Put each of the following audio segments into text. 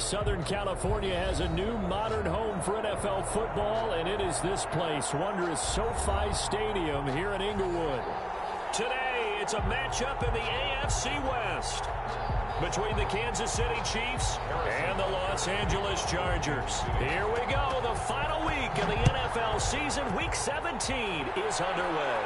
Southern California has a new modern home for NFL football, and it is this place, wondrous SoFi Stadium here in Inglewood. Today, it's a matchup in the AFC West between the Kansas City Chiefs and the Los Angeles Chargers. Here we go. The final week of the NFL season, Week 17, is underway.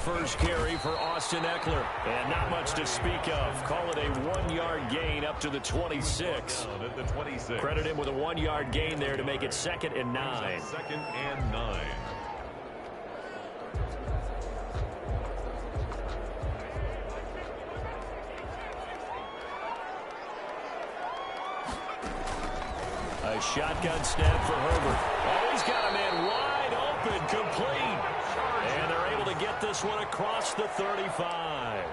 First carry for Austin Eckler, and not much to speak of. Call it a 1-yard gain up to the 26. Credit him with a 1-yard gain there to make it 2nd and 9. 2nd and 9. A shotgun snap for Herbert. Oh, he's got a man wide open, complete. And they're able to get this one across the 35.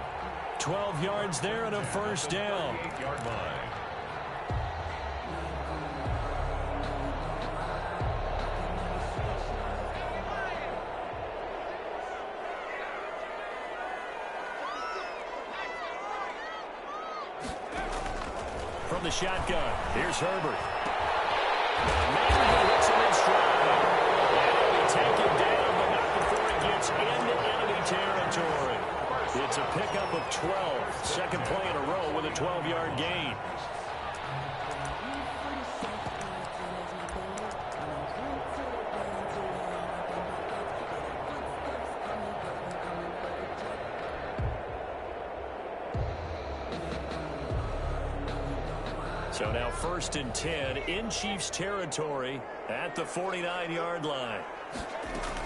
12 yards there and a first down. 8-yard line. From the shotgun, here's Herbert. Maybe hits him in stride. And he'll be taken down, but not before it gets into enemy territory. It's a pickup of 12. Second play in a row with a 12-yard gain. So now 1st and 10 in Chiefs territory at the 49-yard line.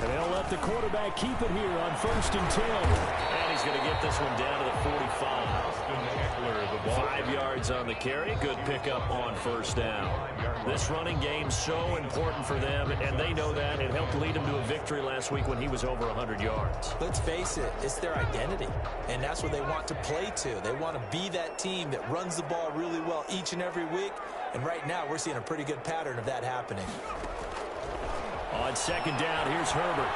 And they'll let the quarterback keep it here on 1st and 10. And he's going to get this one down to the 45. 5 yards on the carry. Good pickup on first down. This running game so important for them, and they know that. It helped lead them to a victory last week when he was over 100 yards. Let's face it, it's their identity, and that's what they want to play to. They want to be that team that runs the ball really well each and every week, and right now we're seeing a pretty good pattern of that happening. On 2nd down, here's Herbert.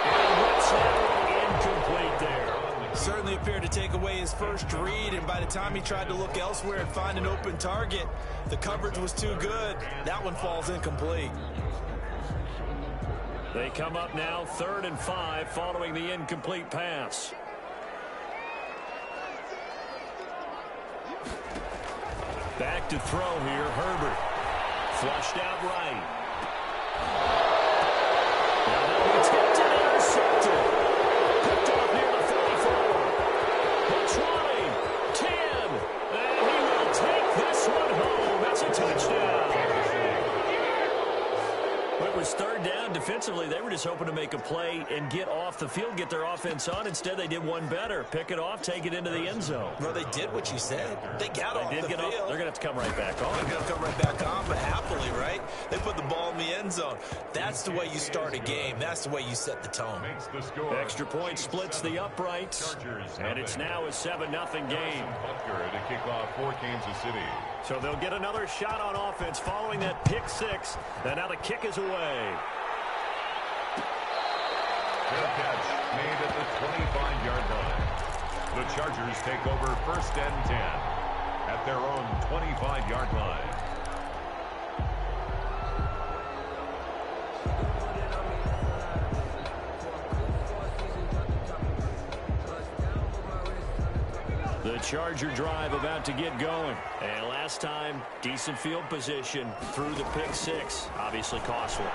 And rips that one incomplete there. Certainly appeared to take away his first read, and by the time he tried to look elsewhere and find an open target, the coverage was too good. That one falls incomplete. They come up now 3rd and 5 following the incomplete pass. Back to throw here, Herbert. Flushed out right. Now they'll be tipped and intercepted. Picked off near the 34. The 20, 10, and he will take this one home. That's a touchdown. It was 3rd down. Defensively, they were just hoping to make a play and get off the field, get their offense on. Instead, they did one better. Pick it off, take it into the end zone. Well, they did what you said. They got off the field. They're going to have to come right back on. They're going to come right back on, but happily, right? They put the ball in the end zone. That's the way you start a game. That's the way you set the tone. Extra point splits the uprights, and it's now a 7-0 game. To kick off for Kansas City. So they'll get another shot on offense following that pick 6, and now the kick is away. Fair catch made at the 25-yard line. The Chargers take over 1st and 10 at their own 25-yard line. The Charger drive about to get going. And last time, decent field position through the pick 6. Obviously costly.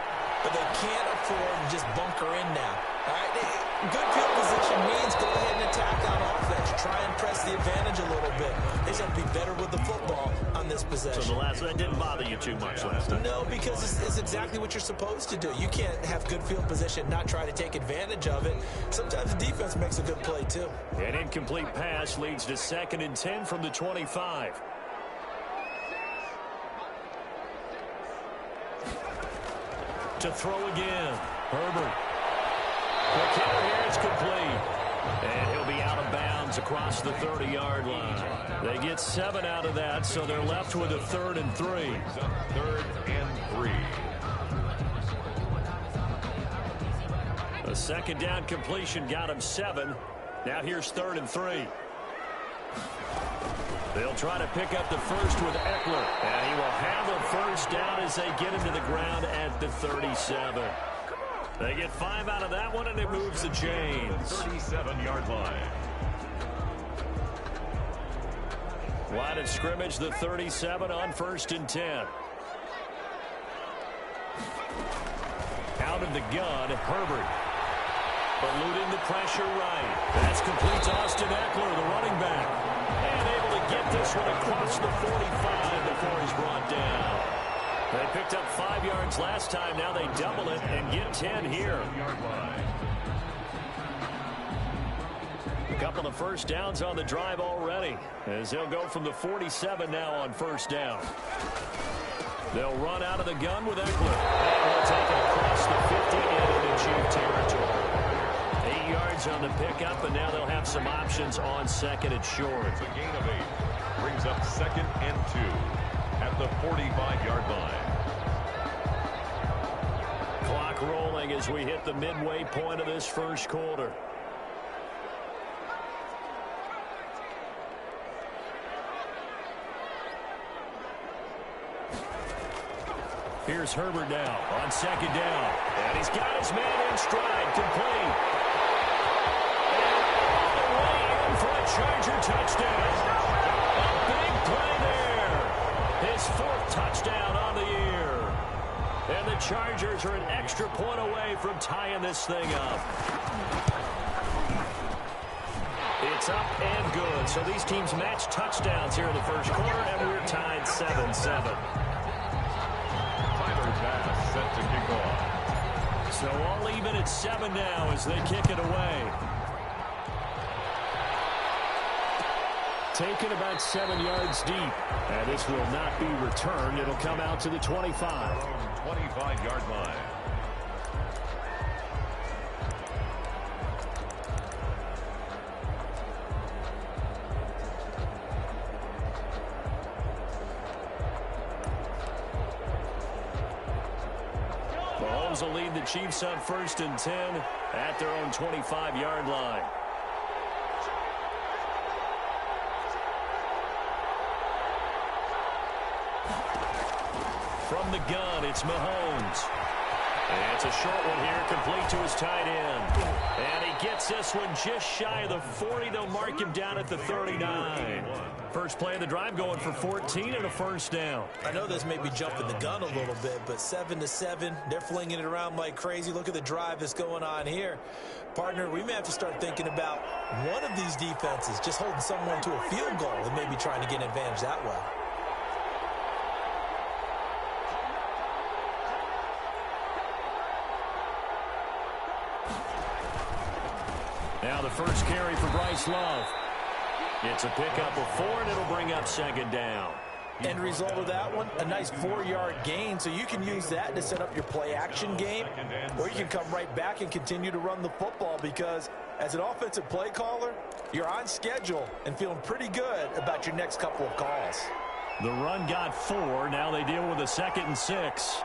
But they can't afford to just bunker in now. All right? Good field position means go ahead and attack on offense. Try and press the advantage a little bit. They just have to be better with the football on this possession. So that didn't bother you too much last time? No, because it's exactly what you're supposed to do. You can't have good field position, not try to take advantage of it. Sometimes the defense makes a good play, too. An incomplete pass leads to 2nd and 10 from the 25. To throw again. Herbert. The kick here is complete. And he'll be out of bounds across the 30-yard line. They get 7 out of that, so they're left with a 3rd and 3. 3rd and 3. A second down completion got him 7. Now here's 3rd and 3. They'll try to pick up the first with Eckler. And he will have a first down as they get him to the ground at the 37. They get 5 out of that one, and it moves the chains. 37-yard line. Line of scrimmage, the 37 on 1st and 10. Out of the gun, Herbert. Eluding the pressure right. That's complete to Austin Eckler, the running back. And able to get this one across the 45 before he's brought down. They picked up 5 yards last time. Now they double it and get 10 here. A couple of first downs on the drive already, as they'll go from the 47 now on 1st down. They'll run out of the gun with Eckler. And he'll take it across the 50 and into Chief territory. 8 yards on the pickup, and now they'll have some options on 2nd and short. It's a gain of 8. Brings up 2nd and 2 at the 45-yard line. Clock rolling as we hit the midway point of this first quarter. Here's Herbert now on 2nd down. And he's got his man in stride, complete. And all the way in for a Charger touchdown. A big play there. His 4th touchdown on the year. And the Chargers are an extra point away from tying this thing up. It's up and good. So these teams match touchdowns here in the first quarter, and we're tied 7-7. Pass set to kick off. So all even at 7 now as they kick it away. Taken about 7 yards deep. And this will not be returned. It'll come out to the 25. 25-yard line. Mahomes will lead the Chiefs on 1st and 10 at their own 25-yard line. From the gun, it's Mahomes. And it's a short one here, complete to his tight end. And he gets this one just shy of the 40. They'll mark him down at the 39. First play of the drive going for 14 and a first down. I know this may be jumping the gun a little bit, but 7-7, they're flinging it around like crazy. Look at the drive that's going on here. Partner, we may have to start thinking about one of these defenses just holding someone to a field goal and maybe trying to get an advantage that way. Now the first carry for Bryce Love. It's a pickup of 4, and it'll bring up 2nd down. End result of that one, a nice 4-yard gain, so you can use that to set up your play-action game, or you can come right back and continue to run the football because as an offensive play caller, you're on schedule and feeling pretty good about your next couple of calls. The run got 4. Now they deal with a 2nd and 6.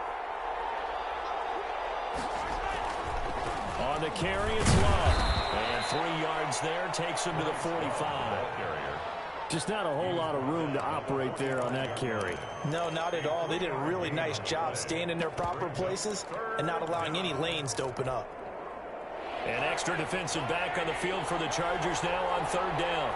On the carry, it's Love. And 3 yards there takes him to the 45. Just not a whole lot of room to operate there on that carry. No, not at all. They did a really nice job staying in their proper places and not allowing any lanes to open up. An extra defensive back on the field for the Chargers now on 3rd down.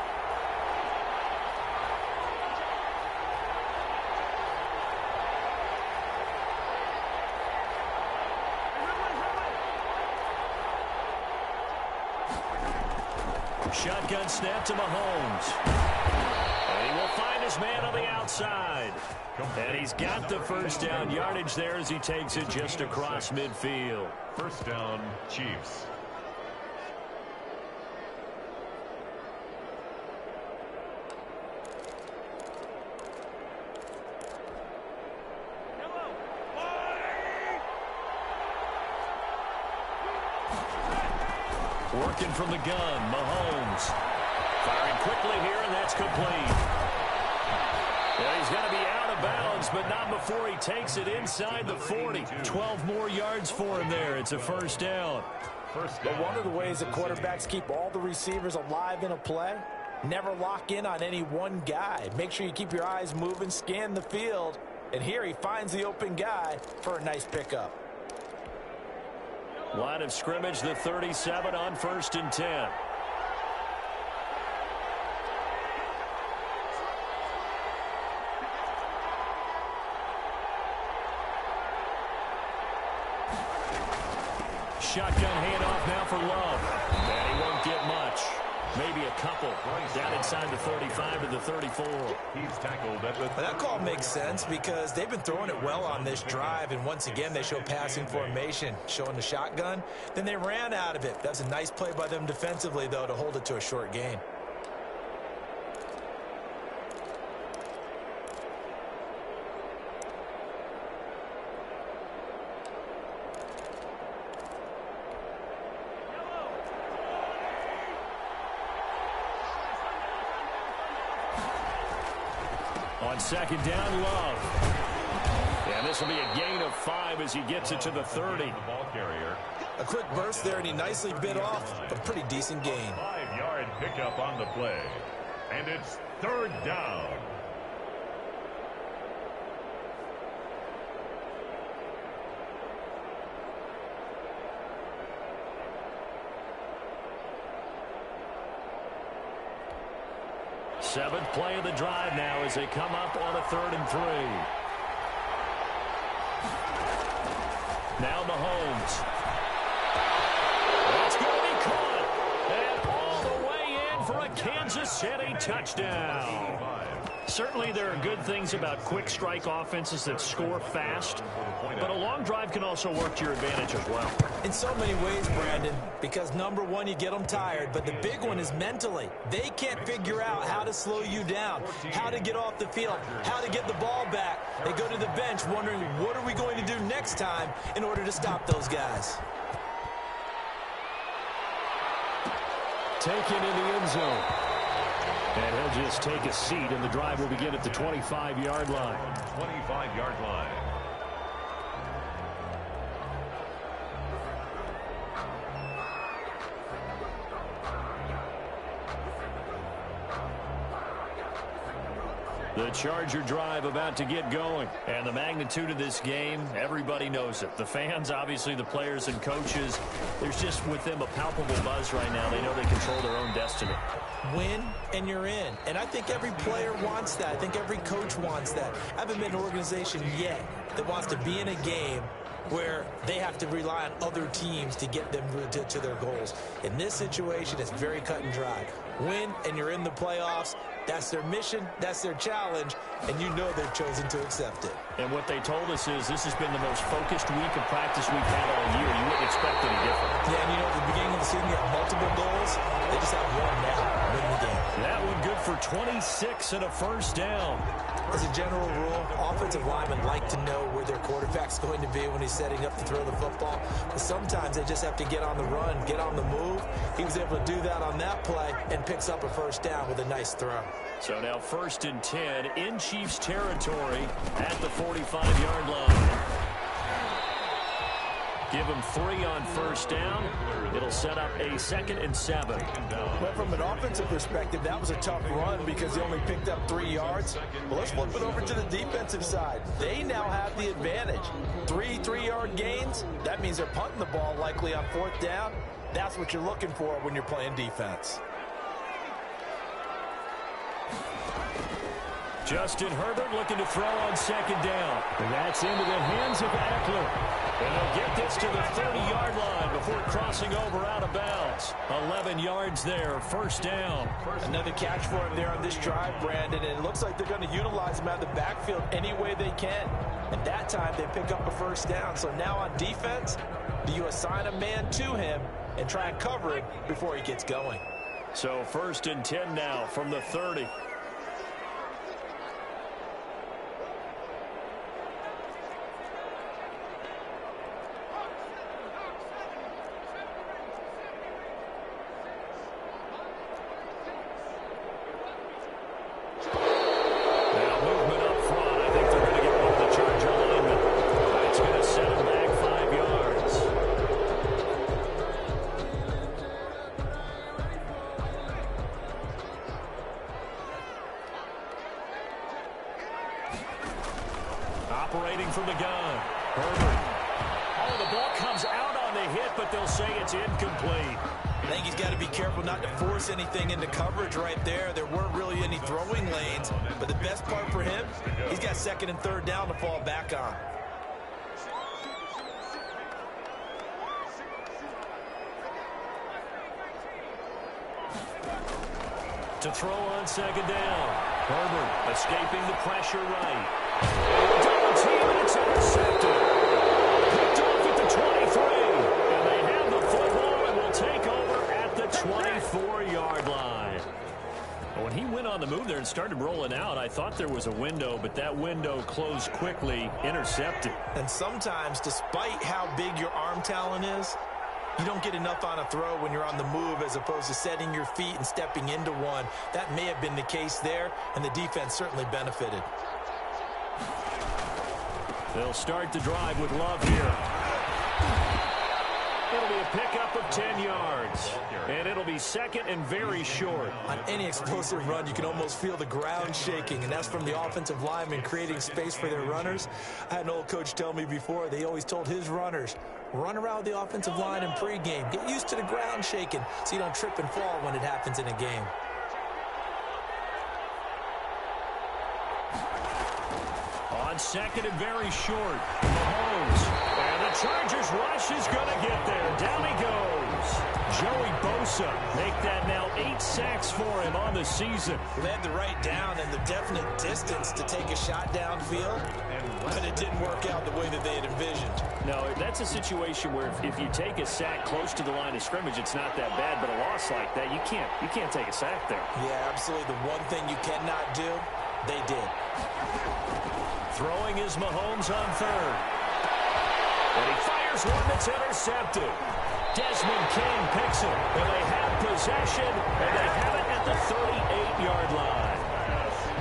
Shotgun snap to Mahomes. And he will find his man on the outside. And he's got the first down yardage there as he takes it just across midfield. First down, Chiefs. Working from the gun, Mahomes. Firing quickly here, and that's complete. Yeah, he's going to be out of bounds, but not before he takes it inside the 40. 12 more yards for him there. It's a first down. But one of the ways that quarterbacks keep all the receivers alive in a play, never lock in on any one guy. Make sure you keep your eyes moving, scan the field, and here he finds the open guy for a nice pickup. Line of scrimmage, the 37 on 1st and 10. Shotgun handoff now for Love. And he won't get much. Maybe a couple. Down inside the 35 to the 34. He's tackled at the... That call makes sense because they've been throwing it well on this drive, and once again they show passing formation, showing the shotgun. Then they ran out of it. That's a nice play by them defensively, though, to hold it to a short gain. On second down, Love. And this will be a gain of 5 as he gets it to the 30. The ball carrier. A quick burst there, and he nicely bit off a pretty decent gain. 5-yard pickup on the play. And it's 3rd down. Seventh play of the drive now as they come up on a 3rd and 3. Now Mahomes. That's going to be caught. And all the way in for a Kansas City touchdown. Certainly there are good things about quick strike offenses that score fast, but a long drive can also work to your advantage as well. In so many ways, Brandon, because number one, you get them tired, but the big one is mentally. They can't figure out how to slow you down, how to get off the field, how to get the ball back. They go to the bench wondering, what are we going to do next time in order to stop those guys? Taken in the end zone. And he'll just take a seat, and the drive will begin at the 25-yard line. 25-yard line. The Charger drive about to get going. And the magnitude of this game, everybody knows it. The fans, obviously the players and coaches, there's just with them a palpable buzz right now. They know they control their own destiny. Win, and you're in. And I think every player wants that. I think every coach wants that. I haven't been an organization yet that wants to be in a game where they have to rely on other teams to get them to their goals. In this situation, it's very cut and dry. Win, and you're in the playoffs. That's their mission, that's their challenge, and you know they've chosen to accept it. And what they told us is this has been the most focused week of practice we've had all year. You wouldn't expect any different. Yeah, and you know, at the beginning of the season, you have multiple goals. They just have one now, win the game. That one good for 26 and a first down. As a general rule, offensive linemen like to know where their quarterback's going to be when he's setting up to throw the football. But sometimes they just have to get on the run, get on the move. He was able to do that on that play and picks up a first down with a nice throw. So now 1st and 10 in Chiefs territory at the 45-yard line. Give him 3 on first down. It'll set up a 2nd and 7. But from an offensive perspective, that was a tough run because he only picked up 3 yards. Well, let's flip it over to the defensive side. They now have the advantage. 3 3-yard gains. That means they're punting the ball likely on 4th down. That's what you're looking for when you're playing defense. Justin Herbert looking to throw on 2nd down. And that's into the hands of Eckler. And they'll get this to the 30-yard line before crossing over out of bounds. 11 yards there, first down. Another catch for him there on this drive, Brandon, and it looks like they're going to utilize him out of the backfield any way they can. And that time they pick up a first down. So now on defense, do you assign a man to him and try and cover it before he gets going? So 1st and 10 now from the 30. from the gun. Herbert. Oh, the ball comes out on the hit, but they'll say it's incomplete. I think he's got to be careful not to force anything into coverage right there. There weren't really any throwing lanes, but the best part for him, he's got second and third down to fall back on. To throw on second down. Herbert escaping the pressure right. Double team, and it's intercepted. Picked off at the 23. And they have the football and will take over at the 24-yard line. When he went on the move there and started rolling out, I thought there was a window, but that window closed quickly, intercepted. And sometimes, despite how big your arm talent is, you don't get enough on a throw when you're on the move as opposed to setting your feet and stepping into one. That may have been the case there, and the defense certainly benefited. They'll start the drive with Love here. It'll be a pickup of 10 yards, and it'll be second and very short. On any explosive run, you can almost feel the ground shaking, and that's from the offensive linemen creating space for their runners. I had an old coach tell me before, they always told his runners, run around the offensive line in pregame. Get used to the ground shaking so you don't trip and fall when it happens in a game. On second and very short, Mahomes. And the Chargers rush is going to get there. Down he goes. Joey Bosa make that now 8 sacks for him on the season. They had the right down and the definite distance to take a shot downfield, but it didn't work out the way that they had envisioned. No, that's a situation where if you take a sack close to the line of scrimmage, it's not that bad, but a loss like that, you can't take a sack there. Yeah, absolutely. The one thing you cannot do, they did. Throwing is Mahomes on third. And he fires one that's intercepted. Desmond King picks it. And they have possession, and they have it at the 38-yard line.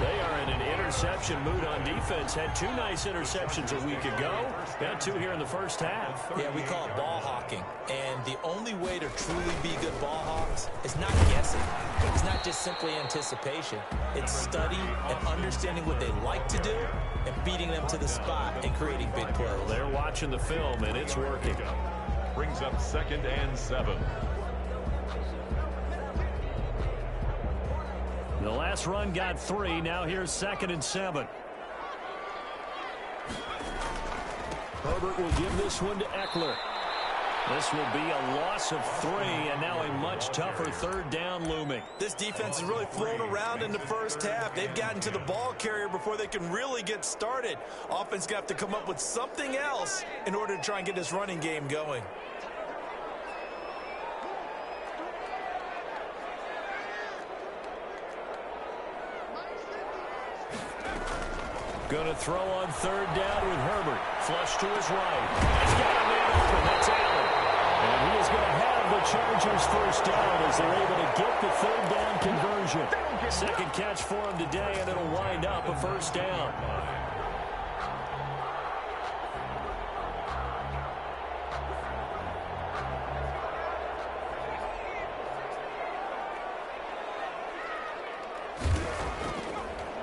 They are in an interception mood on defense. Had 2 nice interceptions a week ago. Got 2 here in the first half. Yeah, we call it ball hawking. And the only way to truly be good ball hawks is not guessing. It's not just simply anticipation. It's study and understanding what they like to do and beating them to the spot and creating big plays. They're watching the film, and it's working. Brings up second and 7. The last run got 3. Now here's second and 7. Herbert will give this one to Eckler. This will be a loss of 3, and now a much tougher third down looming. This defense has really flown around in the first half. They've gotten to the ball carrier before they can really get started. Offense got to come up with something else in order to try and get this running game going. Going to throw on third down with Herbert. Flush to his right. He's got a man open. That's Allen. And he is going to have the Chargers first down as they're able to get the third down conversion. Second catch for him today, and it'll wind up a first down.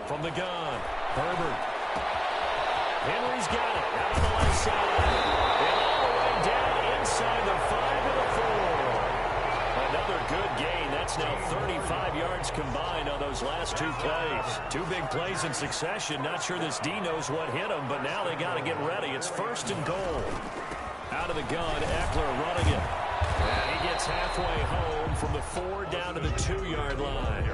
From the gun, Herbert. Henry's got it out on the left side. And all the way down inside the 5 to the 4. Another good gain. That's now 35 yards combined on those last 2 plays. 2 big plays in succession. Not sure this D knows what hit him, but now they got to get ready. It's first and goal. Out of the gun, Eckler running it. And he gets halfway home from the 4 down to the 2-yard line.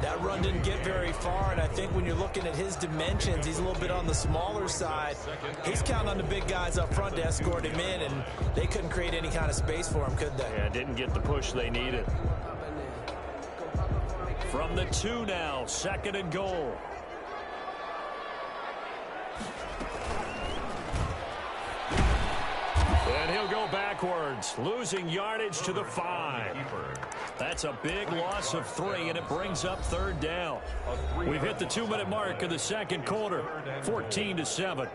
That run didn't get very far, and I think when you're looking at his dimensions, he's a little bit on the smaller side. He's counting on the big guys up front to escort him in, and they couldn't create any kind of space for him, could they? Yeah, didn't get the push they needed. From the 2 now, second and goal. And he'll go backwards, losing yardage to the 5. That's a big loss of 3, and it brings up third down. We've hit the 2-minute mark of the second quarter, 14-7.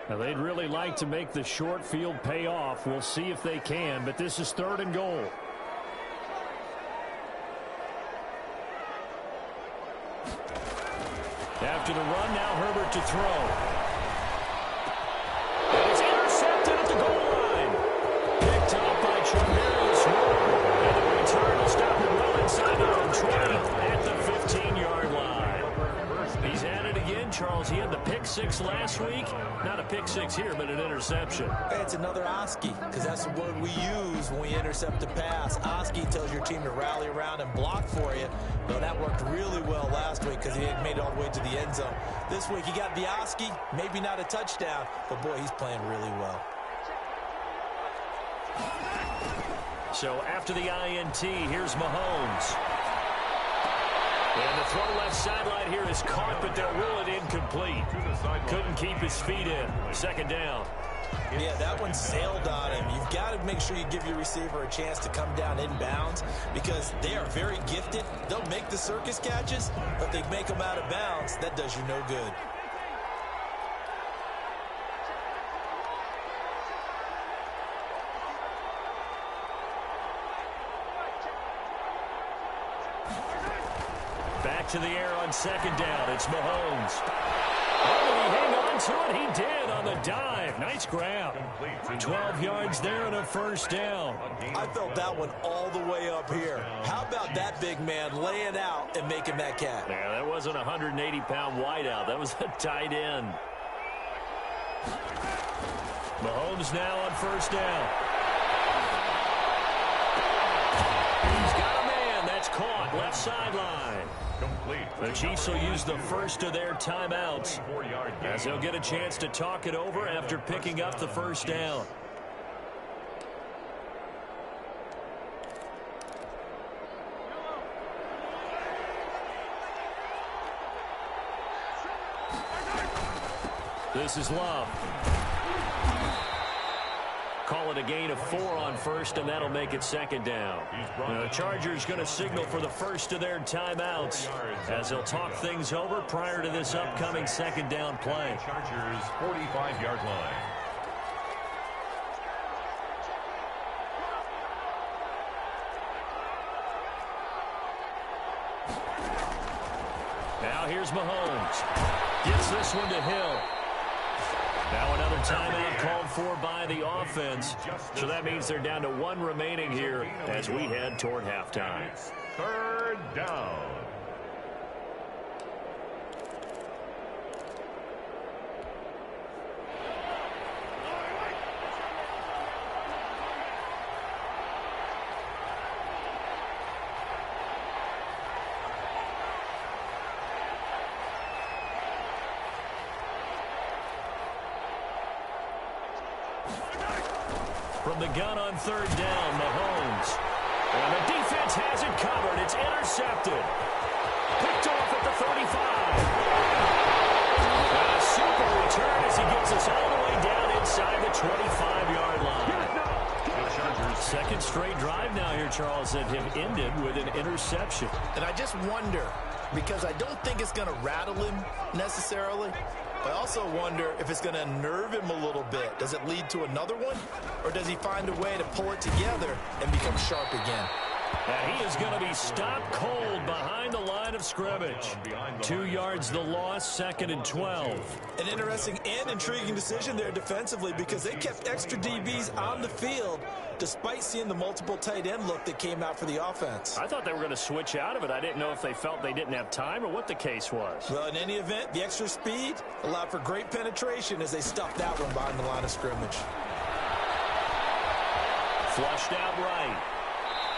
Now, they'd really like to make the short field pay off. We'll see if they can, but this is 3rd and goal. After the run, now Herbert to throw. And it's intercepted at the goal line. Picked up by Tremerius Ward. And the return will stop it well inside their own 20 at the 15-yard line. He's at it again, Charles. He had the pick 6 last week. Not a pick 6 here, but an interception. Hey, it's another Oski, because that's the word we use when we intercept a pass. Oski tells your team to rally around and block for you. Well, that worked really well last week because he had made it all the way to the end zone. This week, he got the Oski, maybe not a touchdown, but boy, he's playing really well. So after the INT, here's Mahomes. And the throw left sideline here is caught, but they'll rule it incomplete. Couldn't keep his feet in. 2nd down. Yeah, that one sailed on him. You've got to make sure you give your receiver a chance to come down inbounds because they are very gifted. They'll make the circus catches, but they make them out of bounds. That does you no good. Back to the air on 2nd down. It's Mahomes. Oh, did he hang on to it? He did on the dive. Nice grab. 12 yards there and a 1st down. I felt that one all the way up here. How about that big man laying out and making that catch? Yeah, that wasn't a 180-pound wideout. That was a tight end. Mahomes now on 1st down. He's got a man. That's caught. Left sideline. The Chiefs will use the first of their timeouts as they'll get a chance to talk it over after picking up the 1st down. This is Love. Call it a gain of 4 on 1st, and that'll make it 2nd down. The Chargers going to signal for the first of their timeouts as they'll talk things over prior to this upcoming 2nd down play. Chargers 45-yard line. Now here's Mahomes. Gets this one to Hill. Now another timeout called for by the offense. So that means they're down to 1 remaining here as we head toward halftime. 3rd down. From the gun on 3rd down, Mahomes. And the defense has it covered. It's intercepted. Picked off at the 35. And a super return as he gets us all the way down inside the 25-yard line. The 2nd straight drive now here, Charles, that have ended with an interception. And I just wonder, because I don't think it's going to rattle him necessarily, I also wonder if it's going to unnerve him a little bit. Does it lead to another one? Or does he find a way to pull it together and become sharp again? And he is going to be stopped cold behind the line of scrimmage. 2 yards the loss, 2nd and 12. An interesting and intriguing decision there defensively because they kept extra DBs on the field despite seeing the multiple tight end look that came out for the offense. I thought they were going to switch out of it. I didn't know if they felt they didn't have time or what the case was. Well, in any event, the extra speed allowed for great penetration as they stuffed that one behind the line of scrimmage. Flushed out right.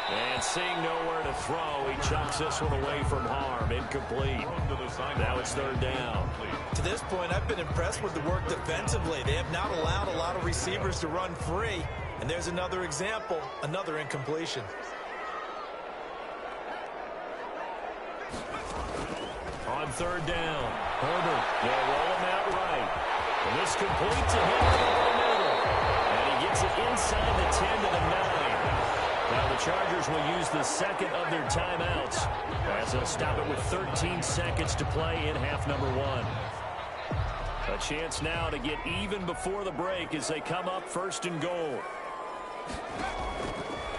And seeing nowhere to throw, he chucks this one away from harm. Incomplete. Now it's 3rd down. To this point, I've been impressed with the work defensively. They have not allowed a lot of receivers to run free. And there's another example, another incompletion. On 3rd down, Herbert will roll him out right. And this complete to him over the middle. And he gets it inside the 10 to the 9. Now the Chargers will use the 2nd of their timeouts as they'll stop it with 13 seconds to play in half number 1. A chance now to get even before the break as they come up 1st and goal.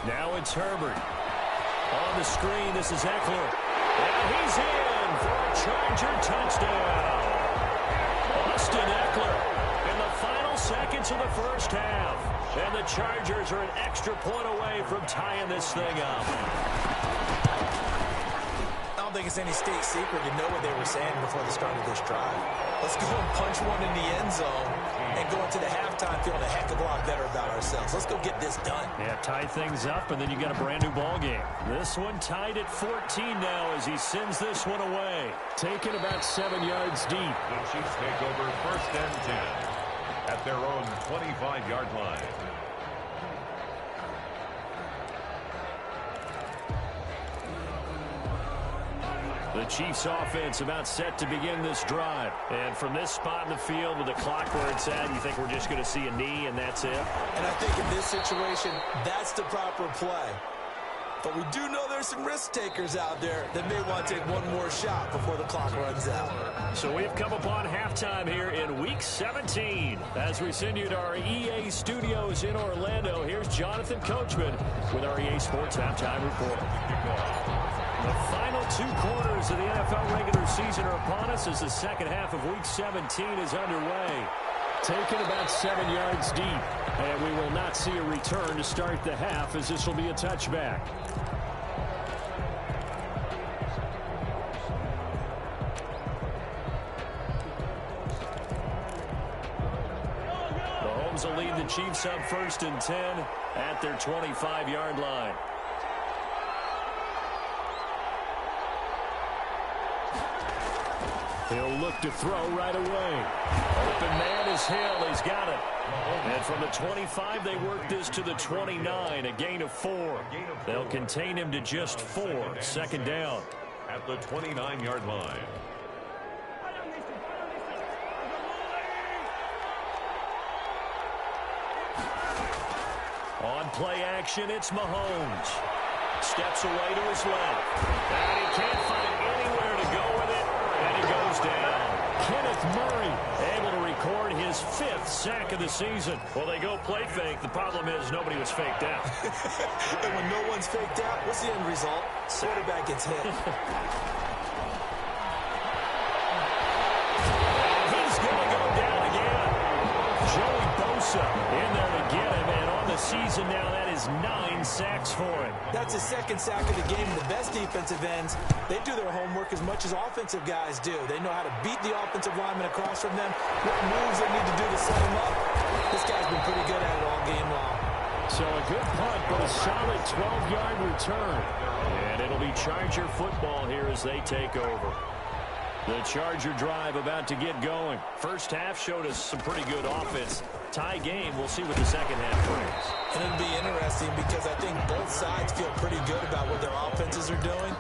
Now it's Herbert. On the screen, this is Eckler. And he's in for a Charger touchdown. Austin Eckler in the final seconds of the first half. And the Chargers are an extra point away from tying this thing up. I don't think it's any state secret to know what they were saying before the start of this drive. Let's go and punch one in the end zone and go into the halftime feeling a heck of a lot better about ourselves. Let's go get this done. Yeah, tie things up, and then you got a brand new ball game. This one tied at 14 now as he sends this one away. Taken about 7 yards deep. The Chiefs take over 1st and 10 at their own 25-yard line. The Chiefs offense about set to begin this drive. And from this spot in the field with the clock where it's at, you think we're just going to see a knee and that's it? And I think in this situation, that's the proper play. But we do know there's some risk takers out there that may want to take one more shot before the clock runs out. So we've come upon halftime here in Week 17. As we send you to our EA studios in Orlando, here's Jonathan Coachman with our EA Sports Halftime Report. The final 2 quarters of the NFL regular season are upon us as the second half of Week 17 is underway. Taken about 7 yards deep, and we will not see a return to start the half as this will be a touchback. Mahomes will lead the Chiefs up 1st and 10 at their 25-yard line. He'll look to throw right away. Open man is Hill. He's got it. And from the 25, they work this to the 29, a gain of 4. They'll contain him to just 4. 2nd down. At the 29-yard line. On play action, it's Mahomes. Steps away to his left. And he can't find anywhere to go with it. And he goes down. Kenneth Murray able to record his 5th sack of the season. Well, they go play fake. The problem is nobody was faked out. And when no one's faked out, what's the end result? Quarterback gets hit. He's going to go down again. Joey Bosa in there to get him. And on the season now, that is 9 sacks for him. That's his 2nd sack of the game. The best defensive ends, they do their homework as much as offensive guys do. They know how to beat the offensive lineman across from them, what moves they need to do to set them up. This guy's been pretty good at it all game long. So a good punt, but a solid 12-yard return. And it'll be Charger football here as they take over. The Charger drive about to get going. First half showed us some pretty good offense. Tie game, we'll see what the second half brings. And it'll be interesting because I think both sides feel pretty good about what their offenses are doing.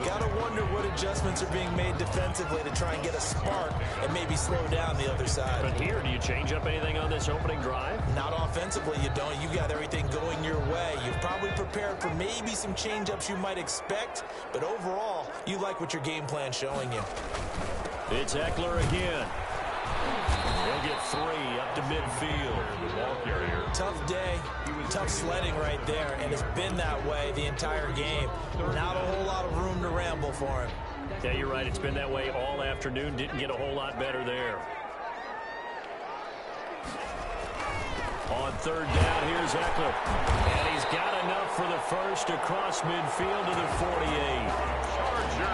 Got to wonder what adjustments are being made defensively to try and get a spark and maybe slow down the other side. But here, do you change up anything on this opening drive? Not offensively, you don't. You got everything going your way. You've probably prepared for maybe some change-ups you might expect, but overall, you like what your game plan's showing you. It's Eckler again. He'll get 3 up to midfield. The ball carrier. Tough day, tough sledding right there, and it's been that way the entire game. Not a whole lot of room to ramble for him. Yeah, you're right. It's been that way all afternoon. Didn't get a whole lot better there. On 3rd down, here's Eckler. And he's got enough for the first across midfield to the 48.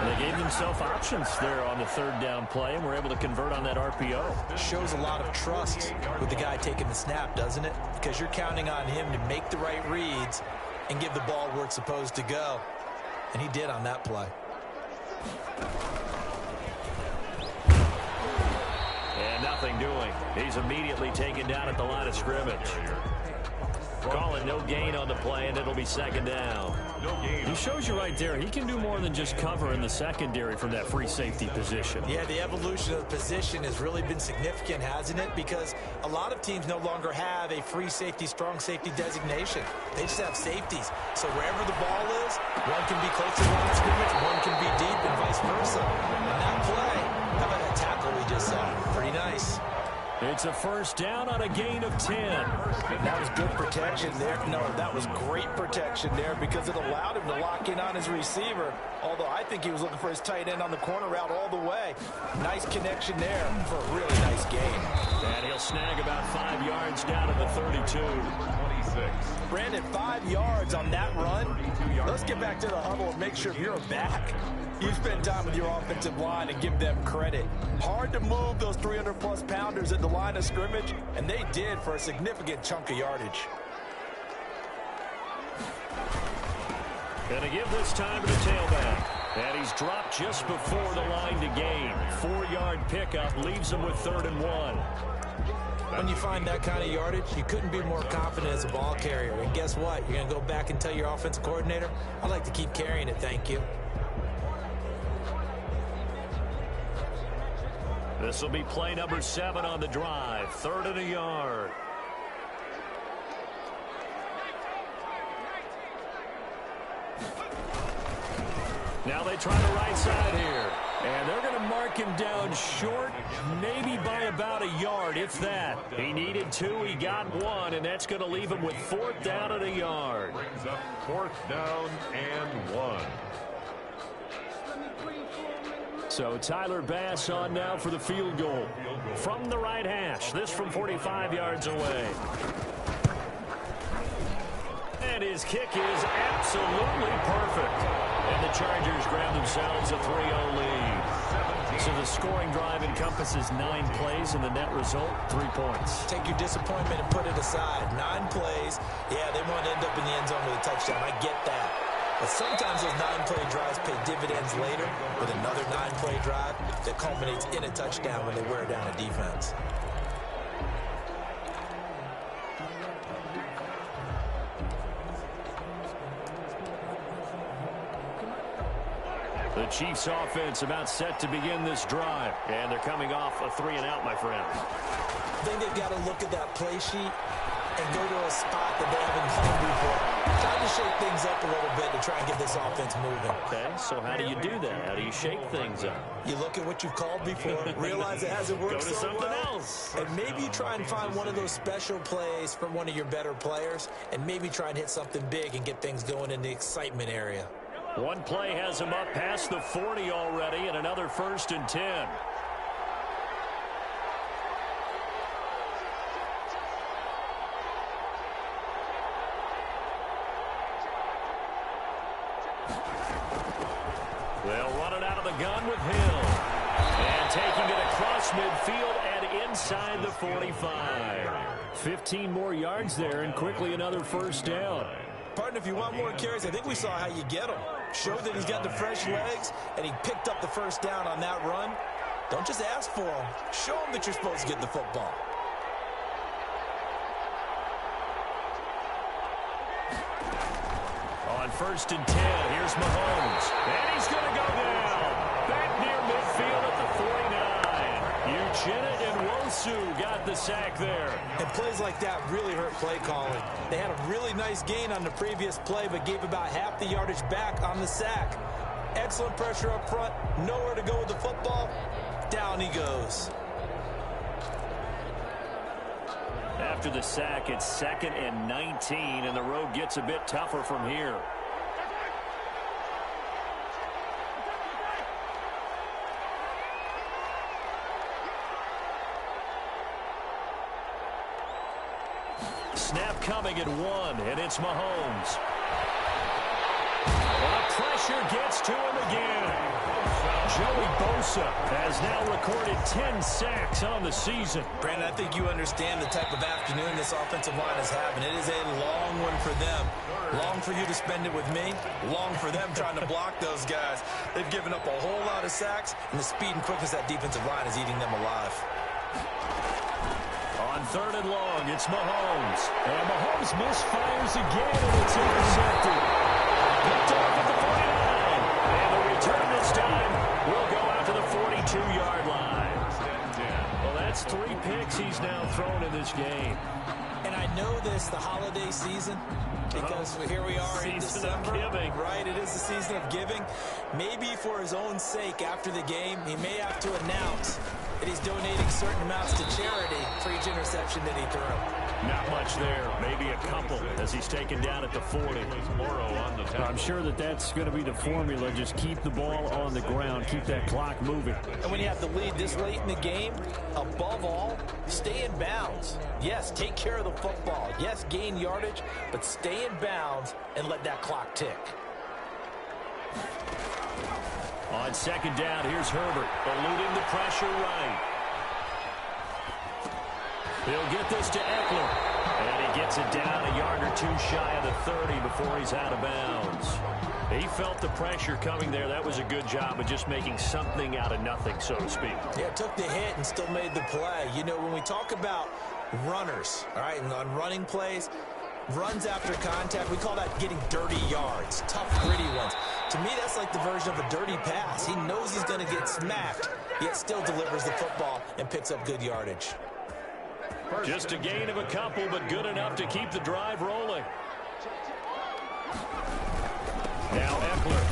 They gave themselves options there on the 3rd down play and were able to convert on that RPO. Shows a lot of trust with the guy taking the snap, doesn't it? Because you're counting on him to make the right reads and give the ball where it's supposed to go. And he did on that play. And nothing doing. He's immediately taken down at the line of scrimmage. Calling no gain on the play, and it'll be 2nd down. He shows you right there, he can do more than just cover in the secondary from that free safety position. Yeah, the evolution of the position has really been significant, hasn't it? Because a lot of teams no longer have a free safety, strong safety designation. They just have safeties. So wherever the ball is, one can be close to the line of scrimmage, one can be deep, and vice versa. And that play How about that tackle we just saw? Pretty nice. It's a first down on a gain of 10. That was good protection there. No, that was great protection there because it allowed him to lock in on his receiver. Although I think he was looking for his tight end on the corner route all the way. Nice connection there for a really nice gain. And he'll snag about 5 yards down at the 32. 26. Brandon, 5 yards on that run. Let's get back to the huddle and make sure you're back. You spend time with your offensive line and give them credit. Hard to move those 300-plus pounders at the line of scrimmage, and they did for a significant chunk of yardage. Gonna give this time to the tailback. And he's dropped just before the line to gain. 4-yard pickup leaves him with 3rd and 1. When you find that kind of yardage, you couldn't be more confident as a ball carrier. And guess what? You're going to go back and tell your offensive coordinator, I'd like to keep carrying it, thank you. This will be play number 7 on the drive. 3rd and a yard. Now they try the right side here. And they're going to mark him down short, maybe by about a yard, if that. He needed 2, he got 1, and that's going to leave him with 4th down and a yard. Brings up 4th down and 1. So Tyler Bass on now for the field goal. From the right hash, this from 45 yards away. And his kick is absolutely perfect. And the Chargers grab themselves a 3-0 lead. So the scoring drive encompasses 9 plays, and the net result, 3 points. Take your disappointment and put it aside. 9 plays. Yeah, they want to end up in the end zone with a touchdown. I get that. But sometimes those 9-play drives pay dividends later with another 9-play drive that culminates in a touchdown when they wear down a defense. The Chiefs offense about set to begin this drive. And they're coming off a 3-and-out, my friend. I think they've got to look at that play sheet and go to a spot that they haven't done before. Trying to shake things up a little bit to try and get this offense moving. Okay, so how do you do that? How do you shake things up? You look at what you've called before, realize it hasn't worked Go to so something well, else. and maybe you try and find one of those special plays from one of your better players, and maybe try and hit something big and get things going in the excitement area. One play has him up past the 40 already, and another 1st and 10. They'll run it out of the gun with Hill. And taking it across midfield and inside the 45. 15 more yards there, and quickly another 1st down. Partner, if you want more carries, I think we saw how you get them. Show that he's got the fresh legs, and he picked up the 1st down on that run. Don't just ask for them. Show him that you're supposed to get the football. On 1st and 10, here's Mahomes. And he's going to go down. Back near midfield at the 49. Uchenna and Wosu got the sack there. And plays like that really hurt play calling. They had a really nice gain on the previous play, but gave about half the yardage back on the sack. Excellent pressure up front. Nowhere to go with the football. Down he goes. After the sack, it's 2nd and 19, and the road gets a bit tougher from here. Snap coming at 1, and it's Mahomes. The pressure gets to him again. Joey Bosa has now recorded 10 sacks on the season. Brandon, I think you understand the type of afternoon this offensive line is having. It is a long one for them. Long for you to spend it with me. Long for them trying to block those guys. They've given up a whole lot of sacks, and the speed and quickness of that defensive line is eating them alive. On 3rd and long, it's Mahomes. And Mahomes misfires again, and it's intercepted. Picked off at the 49. And the return this time will go out to the 42-yard line. Well, that's 3 picks he's now thrown in this game. And I know this, the holiday season, Because here we are in December, right? It is the season of giving. Maybe for his own sake after the game, he may have to announce that he's donating certain amounts to charity for each interception that he threw. Not much there, maybe a couple as he's taken down at the 40. I'm sure that's going to be the formula. Just keep the ball on the ground, keep that clock moving. And when you have the lead this late in the game, above all, stay in bounds. Yes, take care of the football. Yes, gain yardage, but stay in bounds and let that clock tick. On second down, here's Herbert, eluding the pressure right. He'll get this to Eckler, and he gets it down a yard or two shy of the 30 before he's out of bounds. He felt the pressure coming there. That was a good job of just making something out of nothing, so to speak. Yeah, took the hit and still made the play. You know, when we talk about runners, all right, and on running plays, runs after contact, we call that getting dirty yards, tough, gritty ones. To me, that's like the version of a dirty pass. He knows he's going to get smacked, yet still delivers the football and picks up good yardage. Just a gain of a couple, but good enough to keep the drive rolling. Now Eckler.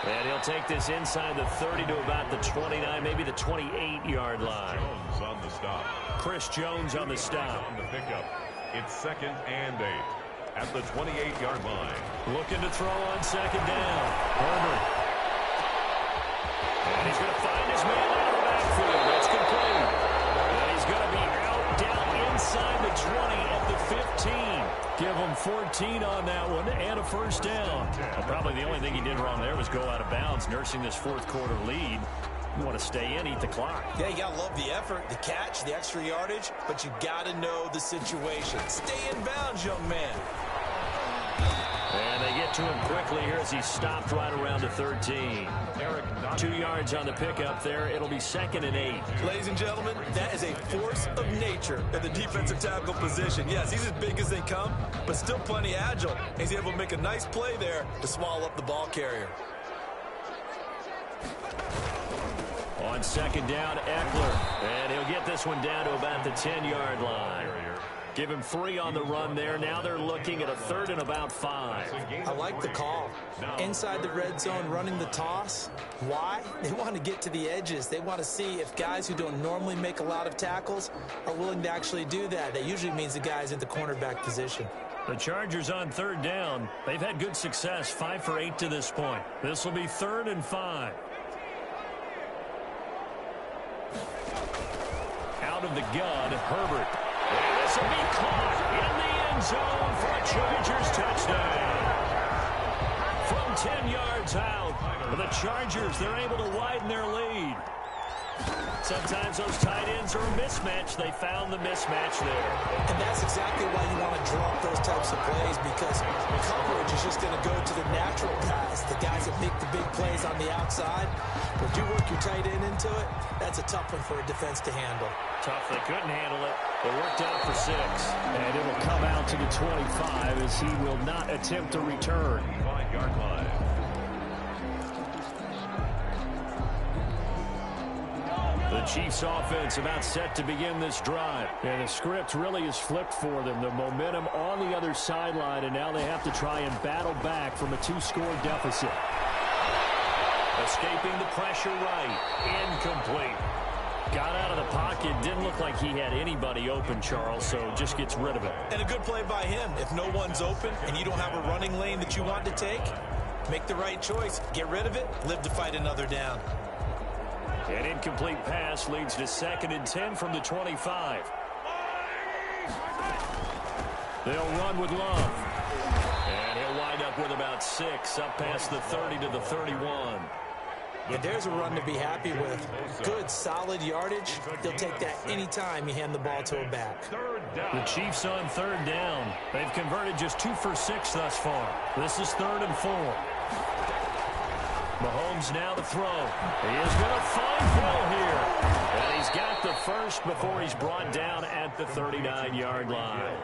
And he'll take this inside the 30 to about the 29, maybe the 28-yard line. Jones on the stop. Chris Jones on the stop. On the pickup. It's 2nd and 8 at the 28-yard line. Looking to throw on second down. Herbert. And he's going to find his man out of the backfield. That's complete. And he's going to be out down inside the 20 at the 15. Give him 14 on that one and a first down. Well, probably the only thing he did wrong there was go out of bounds, nursing this fourth quarter lead. You want to stay in, eat the clock. Yeah, you got to love the effort, the catch, the extra yardage, but you got to know the situation. Stay in bounds, young man. And they get to him quickly here as he's stopped right around the 13. 2 yards on the pickup there. It'll be 2nd and 8. Ladies and gentlemen, that is a force of nature at the defensive tackle position. Yes, he's as big as they come, but still plenty agile. He's able to make a nice play there to swallow up the ball carrier. On second down, Eckler. And he'll get this one down to about the 10-yard line. Give him 3 on the run there. Now they're looking at a 3rd and about 5. I like the call. Inside the red zone, running the toss. Why? They want to get to the edges. They want to see if guys who don't normally make a lot of tackles are willing to actually do that. That usually means the guy's in the cornerback position. The Chargers on 3rd down. They've had good success, 5 for 8 to this point. This will be 3rd and 5. Out of the gun, Herbert. And this will be caught in the end zone for a Chargers touchdown. From 10 yards out, the Chargers, they're able to widen their lead. Sometimes those tight ends are a mismatch. They found the mismatch there. And that's exactly why you want to draw up those types of plays, because coverage is just going to go to the natural guys, the guys that make the big plays on the outside. But you work your tight end into it, that's a tough one for a defense to handle. Tough, they couldn't handle it. It worked out for 6. And it will come out to the 25 as he will not attempt to return. 5-yard line. The Chiefs offense about set to begin this drive. And the script really is flipped for them. The momentum on the other sideline, and now they have to try and battle back from a 2-score deficit. Escaping the pressure right. Incomplete. Got out of the pocket. Didn't look like he had anybody open, Charles, so just gets rid of it. And a good play by him. If no one's open and you don't have a running lane that you want to take, make the right choice. Get rid of it. Live to fight another down. An incomplete pass leads to 2nd and 10 from the 25. They'll run with Love. And he'll wind up with about 6 up past the 30 to the 31. And there's a run to be happy with. Good, solid yardage. They'll take that anytime you hand the ball to a back. The Chiefs on 3rd down. They've converted just 2 for 6 thus far. This is 3rd and 4. Mahomes now to throw. He is going to find Hill here. And he's got the first before he's brought down at the 39-yard line.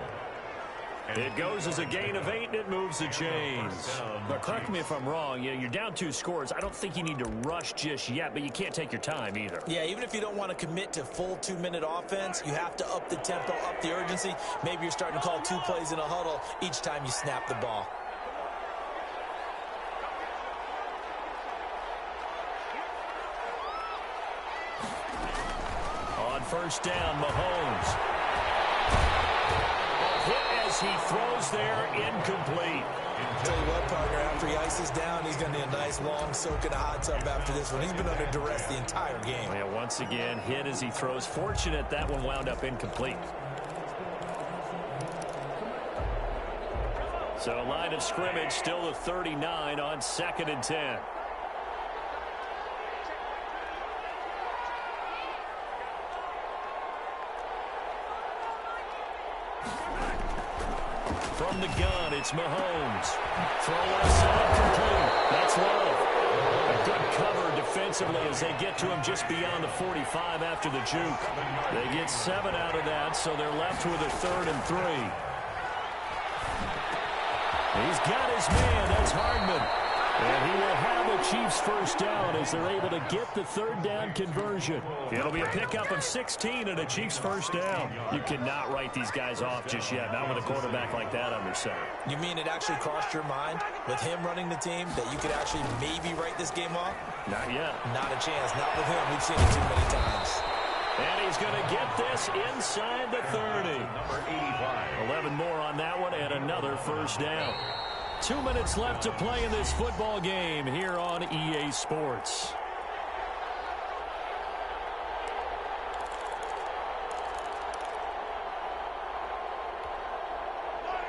It goes as a gain of 8, and it moves the chains. But correct me if I'm wrong. You're down 2 scores. I don't think you need to rush just yet, but you can't take your time either. Yeah, even if you don't want to commit to full 2-minute offense, you have to up the tempo, up the urgency. Maybe you're starting to call 2 plays in a huddle each time you snap the ball. On first down, Mahomes. Hit as he throws there, incomplete. Tell you what, partner, after he ices down, he's going to need a nice long soak in a hot tub after this one. He's been under duress the entire game. Yeah, once again, hit as he throws. Fortunate that one wound up incomplete. So line of scrimmage still the 39 on 2nd and 10. From the gun, it's Mahomes. Throw aside complete. That's low. A good cover defensively as they get to him just beyond the 45 after the juke. They get 7 out of that, so they're left with a 3rd and 3. He's got his man. That's Hardman. And he will have a Chiefs first down as they're able to get the 3rd down conversion. It'll be a pickup of 16 and a Chiefs first down. You cannot write these guys off just yet, not with a quarterback like that under center. You mean it actually crossed your mind with him running the team that you could actually maybe write this game off? Not yet. Not a chance. Not with him. We've seen it too many times. And he's going to get this inside the 30. Number 85. 11 more on that one and another first down. 2 minutes left to play in this football game here on EA Sports.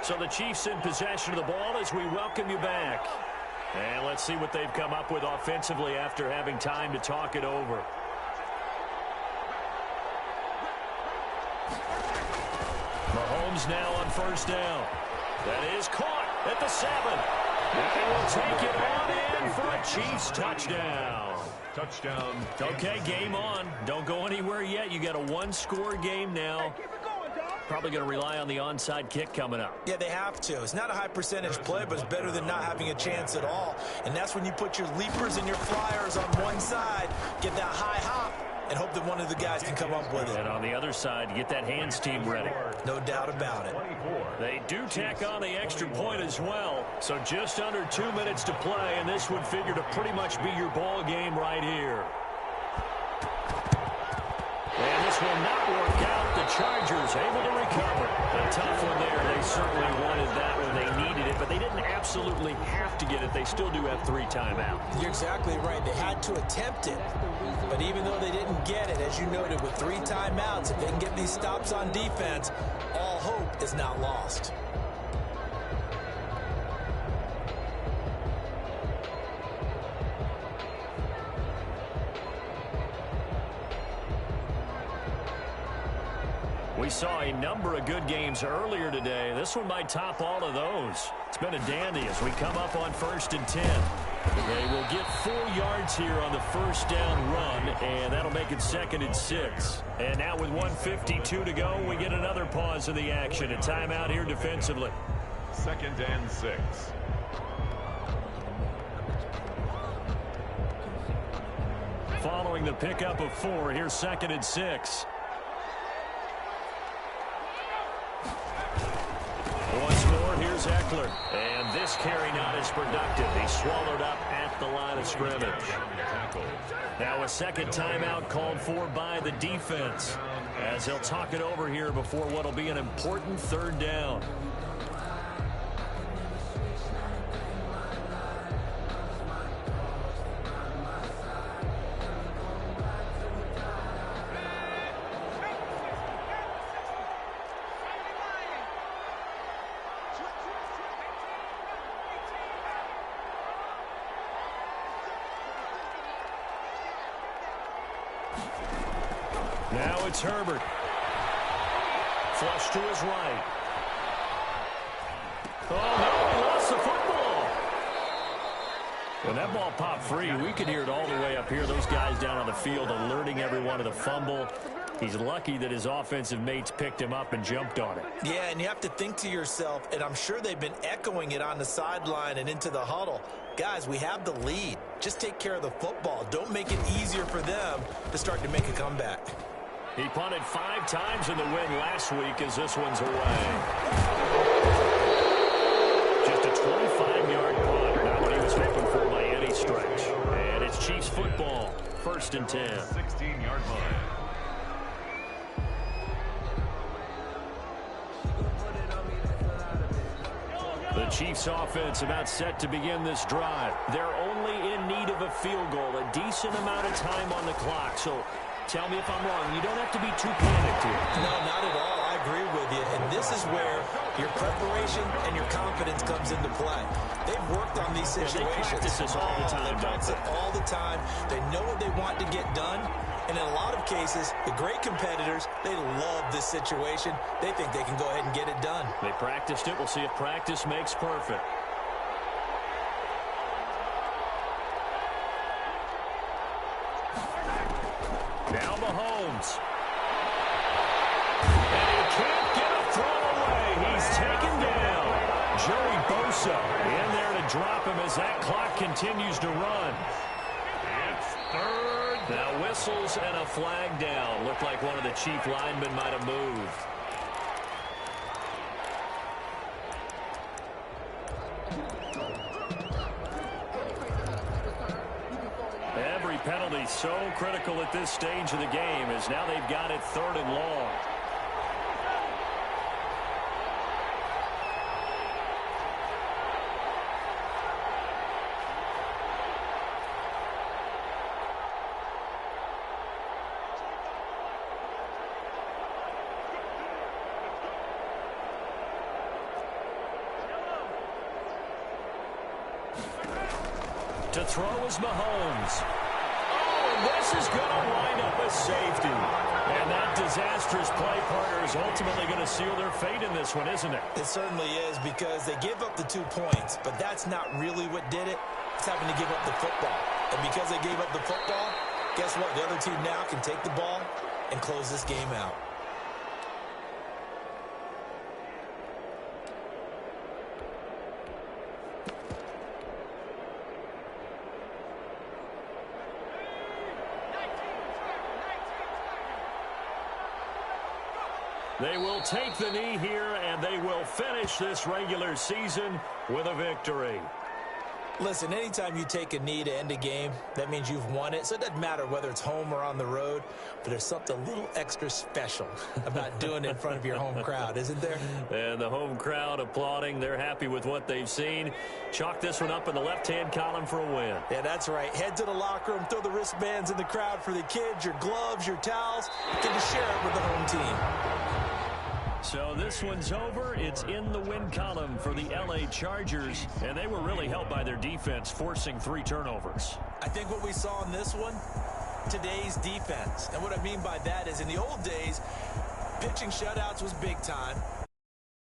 So the Chiefs in possession of the ball as we welcome you back. And let's see what they've come up with offensively after having time to talk it over. Mahomes now on first down. That is caught at the 7. They will take it on in for a Chiefs touchdown. Touchdown. Okay, game on. Don't go anywhere yet. You got a 1-score game now. Probably going to rely on the onside kick coming up. Yeah, they have to. It's not a high percentage play, but it's better than not having a chance at all. And that's when you put your leapers and your flyers on one side, get that high hop, and hope that one of the guys can come up with it. And on the other side, get that hands team ready. No doubt about it. They do tack on the extra point as well. So just under 2 minutes to play, and this would figure to pretty much be your ball game right here. And this will not work out. The Chargers able to recover. A tough one there. They certainly wanted that when they needed it, but they didn't absolutely have to get it. They still do have 3 timeouts. You're exactly right. They had to attempt it. But even though they didn't get it, as you noted, with 3 timeouts, if they can get these stops on defense, all hope is not lost. We saw a number of good games earlier today. This one might top all of those. It's been a dandy as we come up on 1st and 10. They will get 4 yards here on the first down run, and that'll make it 2nd and 6. And now with 1:52 to go, we get another pause of the action. A timeout here defensively. 2nd and 6. Following the pickup of 4, here's 2nd and 6. Once more, here's Eckler. And this carry not as productive. He's swallowed up at the line of scrimmage. Now a 2nd timeout called for by the defense, as they'll talk it over here before what will be an important 3rd down. Now it's Herbert. Flush to his right. Oh, no, he lost the football. When that ball popped free, we could hear it all the way up here. Those guys down on the field alerting everyone of the fumble. He's lucky that his offensive mates picked him up and jumped on it. Yeah, and you have to think to yourself, and I'm sure they've been echoing it on the sideline and into the huddle. Guys, we have the lead. Just take care of the football. Don't make it easier for them to start to make a comeback. He punted 5 times in the win last week as this one's away. Just a 25-yard punt. Not what he was hoping for by any stretch. And it's Chiefs football. 1st and 10. 16-yard line. The Chiefs offense about set to begin this drive. They're only in need of a field goal, a decent amount of time on the clock. So tell me if I'm wrong. You don't have to be too panicked here. No, not at all. I agree with you. And this is where your preparation and your confidence comes into play. They've worked on these situations. They practice this all the time. They practice it all the time. They know what they want to get done. And in a lot of cases, the great competitors, they love this situation. They think they can go ahead and get it done. They practiced it. We'll see if practice makes perfect. Now Mahomes. And he can't get a throw away. He's taken down. Joey Bosa in there to drop him as that clock continues to run. It's 3rd. Now whistles and a flag down. Looked like one of the Chief linemen might have moved. Every penalty so critical at this stage of the game as now they've got it 3rd and long. To throw is Mahomes. Oh, and this is going to wind up a safety. And that disastrous play partner is ultimately going to seal their fate in this one, isn't it? It certainly is, because they gave up the 2 points, but that's not really what did it. It's having to give up the football. And because they gave up the football, guess what? The other team now can take the ball and close this game out. They will take the knee here, and they will finish this regular season with a victory. Listen, anytime you take a knee to end a game, that means you've won it. So it doesn't matter whether it's home or on the road, but there's something a little extra special about doing it in front of your home crowd, isn't there? And the home crowd applauding. They're happy with what they've seen. Chalk this one up in the left-hand column for a win. Yeah, that's right. Head to the locker room, throw the wristbands in the crowd for the kids, your gloves, your towels. Get to share it with the home team. So this one's over. It's in the win column for the LA Chargers, and they were really helped by their defense, forcing 3 turnovers. I think what we saw in this one, today's defense. And what I mean by that is in the old days, pitching shutouts was big time.